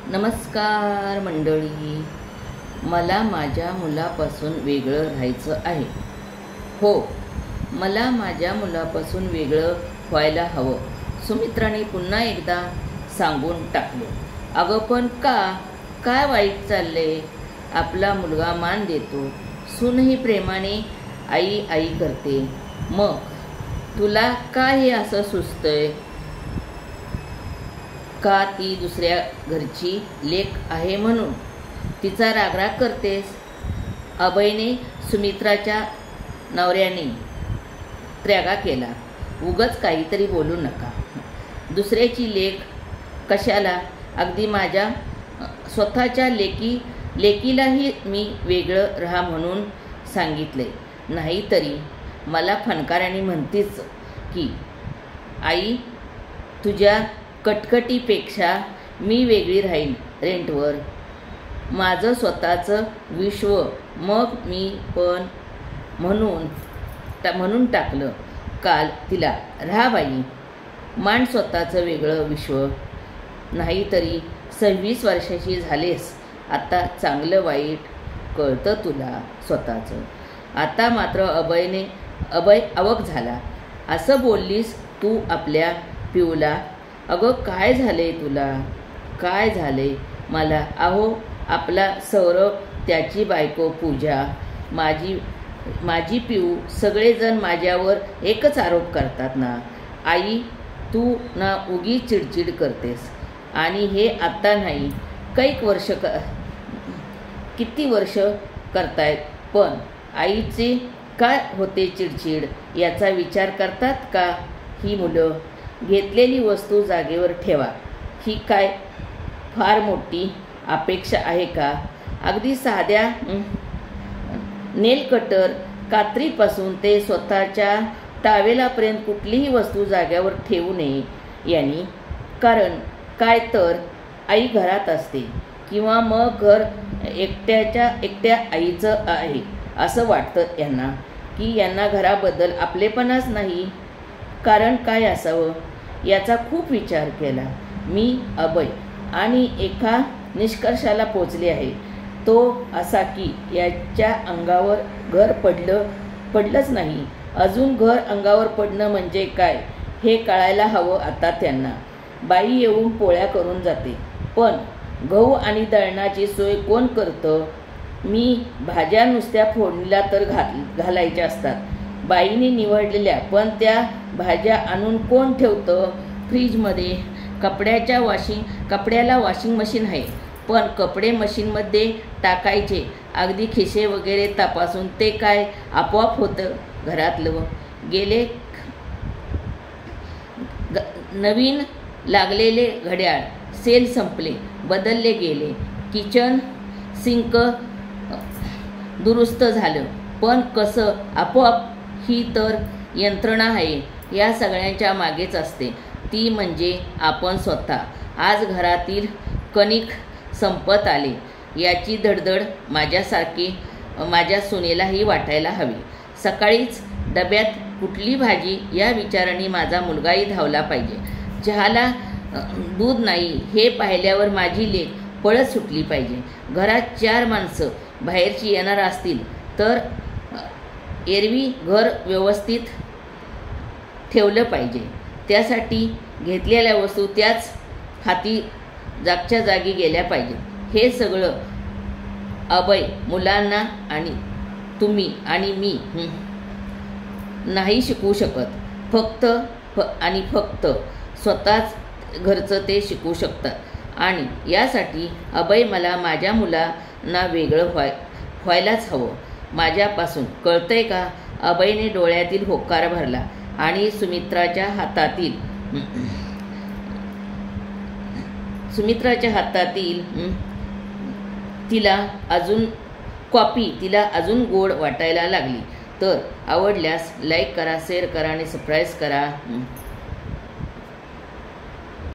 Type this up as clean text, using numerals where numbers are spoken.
नमस्कार मंडळी, मला माझ्या मुलापासून वेगळं राहायचं आहे. हो, मला माझ्या मुलापासून वेगळं व्हायला हवं. सुमित्राने पुन्हा एकदा सांगून टाकलं. अगं पण काय वाईट चाललंय? आपला मुलगा मान देतो, सूनही प्रेमाने आई आई करते. मग तुला का हे असं सुचतंय? का ती दुसऱ्या घरची लेक आहे म्हणून तिचा रागराग करतेस? अभयने सुमित्राच्या नवऱ्याने त्रागा केला. उगाच काहीतरी बोलू नका. दुसऱ्याची लेक कशाला? अगदी माझ्या स्वतःच्या लेकीलाही मी वेगळं राहा म्हणून सांगितले. नाहीतरी मला फणकाराने म्हणतीच की आई, तुझ्या कटकटीपेक्षा मी वेगळी राहीन रेंटवर, माझं स्वतःचं विश्व. मग मी पण म्हणून टाकलं काल तिला, राहा बाई, मान स्वतःचं वेगळं विश्व. नाहीतरी 26 वर्षाची झालेस, आता चांगलं वाईट कळतं तुला स्वतःचं. आता मात्र अभय अवक झाला. असं बोललीस तू आपल्या पिऊला? अगं काय झालंय तुला? काय झालंय मला? अहो, आपला सौरभ, त्याची बायको पूजा, माझी पिऊ, सगळेजण माझ्यावर एकच आरोप करतात ना. आई, तू ना उगीच चिडचिड करतेस. आणि हे आत्ता नाही, किती वर्ष करतायत. पण आईचे काय होते चिडचिड याचा विचार करतात का ही मुलं? घेतलेली वस्तू जागेवर ठेवा, ही काय फार मोठी अपेक्षा आहे का? अगदी साध्या नेल कटर कात्रीपासून ते स्वतःच्या टावेलापर्यंत कुठलीही वस्तू जागेवर ठेवू नये यांनी. कारण काय तर आई घरात असते, किंवा मग घर एकट्या आईचं आहे असं वाटतं यांना, की यांना घराबद्दल आपलेपणाच नाही. कारण काय असावं याचा खूप विचार केला मी अभय, आणि एका निष्कर्षाला पोचले आहे. तो असा की याच्या अंगावर घर पडलंच नाही. अजून घर अंगावर पडणं म्हणजे काय हे कळायला हवं आता त्यांना. बाई येऊन पोळ्या करून जाते, पण गहू आणि दळणाची सोय कोण करतं? मी भाज्या नुसत्या फोडणीला तर घालायच्या असतात बाईने निवडलेल्या, पण त्या भाज्या आणून कोण ठेवतं फ्रीजमध्ये? कपड्याला वॉशिंग मशीन आहे, पण कपडे मशीनमध्ये टाकायचे अगदी खिसे वगैरे तपासून ते काय आपोआप होतं घरातलं? नवीन लागलेले घड्याळ सेल संपले, बदलले गेले. किचन सिंक दुरुस्त झालं, पण कसं आपोआप? ही तर यंत्रणा आहे, या सगळ्यांच्या मागेच असते, ती म्हणजे आपण स्वतः. आज घरातील कणिक संपत आले याची धडधड माझ्या सुनेलाही वाटायला हवी. सकाळीच डब्यात कुठली भाजी या विचाराने माझा मुलगाही धावला पाहिजे. चहाला दूध नाही हे पाहिल्यावर माझी लेक पळत सुटली पाहिजे. घरात 4 माणसं बाहेरची येणार असतील तर एरवी घर व्यवस्थित ठेवलं पाहिजे. त्यासाठी घेतलेल्या वस्तू त्याच हाती जागच्या जागी गेल्या पाहिजेत. हे सगळं अभय मुलांना आणि तुम्ही आणि मी नाही शिकवू शकत. फक्त स्वतःच घरचं ते शिकू शकतात. आणि यासाठी अभय मला माझ्या मुलांना वेगळं व्हायलाच हवं माझ्यापासून. कळतंय का? अभयने डोळ्यातील होकार भरला आणि सुमित्राच्या हातातील तिला अजून गोड वाटायला लागली. तर आवडल्यास लाईक करा, शेअर करा आणि सबस्क्राईब करा.